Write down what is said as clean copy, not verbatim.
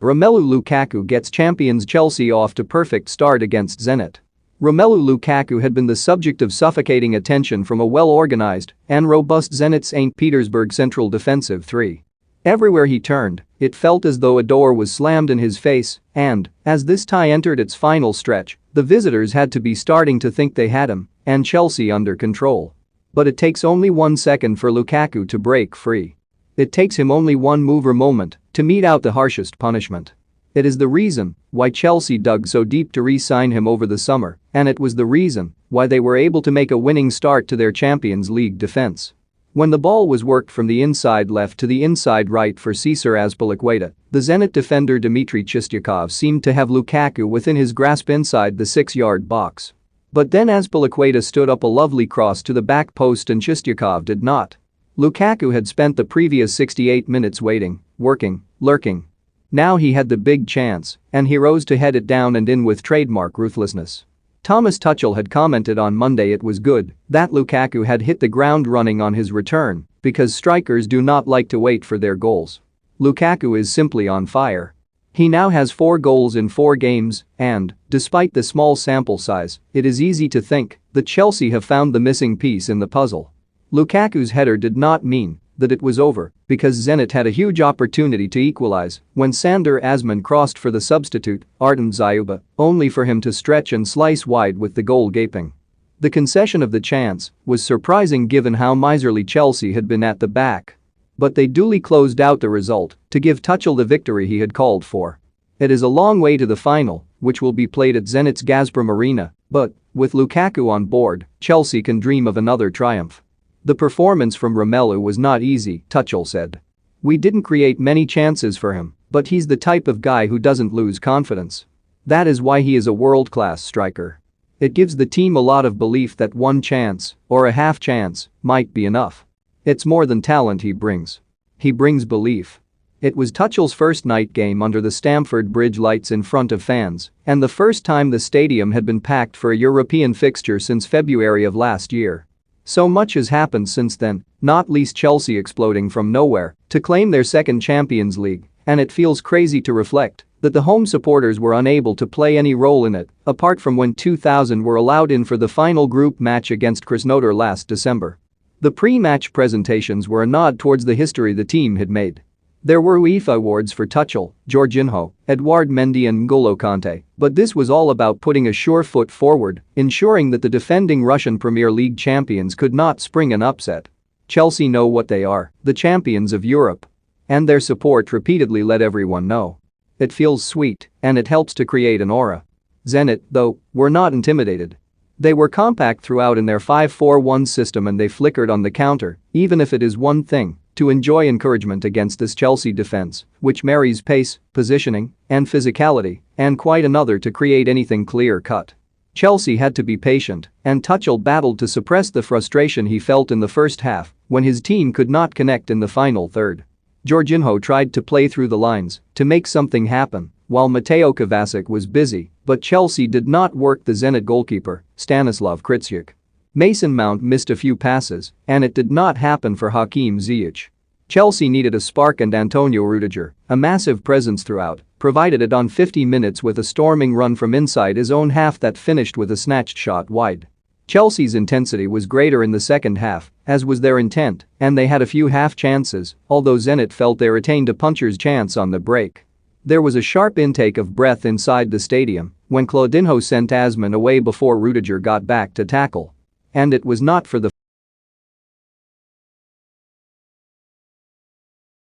Romelu Lukaku gets champions Chelsea off to perfect start against Zenit. Romelu Lukaku had been the subject of suffocating attention from a well-organized and robust Zenit St. Petersburg central defensive three. Everywhere he turned, it felt as though a door was slammed in his face, and, as this tie entered its final stretch, the visitors had to be starting to think they had him and Chelsea under control. But it takes only 1 second for Lukaku to break free. It takes him only one move or moment to mete out the harshest punishment. It is the reason why Chelsea dug so deep to re-sign him over the summer, and it was the reason why they were able to make a winning start to their Champions League defense. When the ball was worked from the inside left to the inside right for Cesar Azpilicueta, the Zenit defender Dmitry Chistyakov seemed to have Lukaku within his grasp inside the 6-yard box. But then Azpilicueta stood up a lovely cross to the back post and Chistyakov did not. Lukaku had spent the previous 68 minutes waiting, working, lurking. Now he had the big chance, and he rose to head it down and in with trademark ruthlessness. Thomas Tuchel had commented on Monday it was good that Lukaku had hit the ground running on his return because strikers do not like to wait for their goals. Lukaku is simply on fire. He now has 4 goals in 4 games and, despite the small sample size, it is easy to think that Chelsea have found the missing piece in the puzzle. Lukaku's header did not mean that it was over because Zenit had a huge opportunity to equalize when Sander Asman crossed for the substitute, Artem Zayuba, only for him to stretch and slice wide with the goal gaping. The concession of the chance was surprising given how miserly Chelsea had been at the back. But they duly closed out the result to give Tuchel the victory he had called for. It is a long way to the final, which will be played at Zenit's Gazprom Arena, but, with Lukaku on board, Chelsea can dream of another triumph. The performance from Romelu was not easy, Tuchel said. We didn't create many chances for him, but he's the type of guy who doesn't lose confidence. That is why he is a world-class striker. It gives the team a lot of belief that one chance, or a half chance, might be enough. It's more than talent he brings. He brings belief. It was Tuchel's first night game under the Stamford Bridge lights in front of fans, and the first time the stadium had been packed for a European fixture since February of last year. So much has happened since then, not least Chelsea exploding from nowhere to claim their second Champions League, and it feels crazy to reflect that the home supporters were unable to play any role in it, apart from when 2,000 were allowed in for the final group match against Krasnodar last December. The pre-match presentations were a nod towards the history the team had made. There were UEFA awards for Tuchel, Jorginho, Edouard Mendy and N'Golo Kanté, but this was all about putting a sure foot forward, ensuring that the defending Russian Premier League champions could not spring an upset. Chelsea know what they are, the champions of Europe. And their support repeatedly let everyone know. It feels sweet, and it helps to create an aura. Zenit, though, were not intimidated. They were compact throughout in their 5-4-1 system and they flickered on the counter, even if it is one thing to enjoy encouragement against this Chelsea defense, which marries pace, positioning, and physicality, and quite another to create anything clear-cut. Chelsea had to be patient, and Tuchel battled to suppress the frustration he felt in the first half when his team could not connect in the final third. Jorginho tried to play through the lines to make something happen, while Mateo Kovacic was busy, but Chelsea did not work the Zenit goalkeeper, Stanislav Kritsiuk. Mason Mount missed a few passes, and it did not happen for Hakim Ziyech. Chelsea needed a spark and Antonio Rudiger, a massive presence throughout, provided it on 50 minutes with a storming run from inside his own half that finished with a snatched shot wide. Chelsea's intensity was greater in the second half, as was their intent, and they had a few half chances, although Zenit felt they retained a puncher's chance on the break. There was a sharp intake of breath inside the stadium when Claudinho sent Asman away before Rudiger got back to tackle. And it was not for the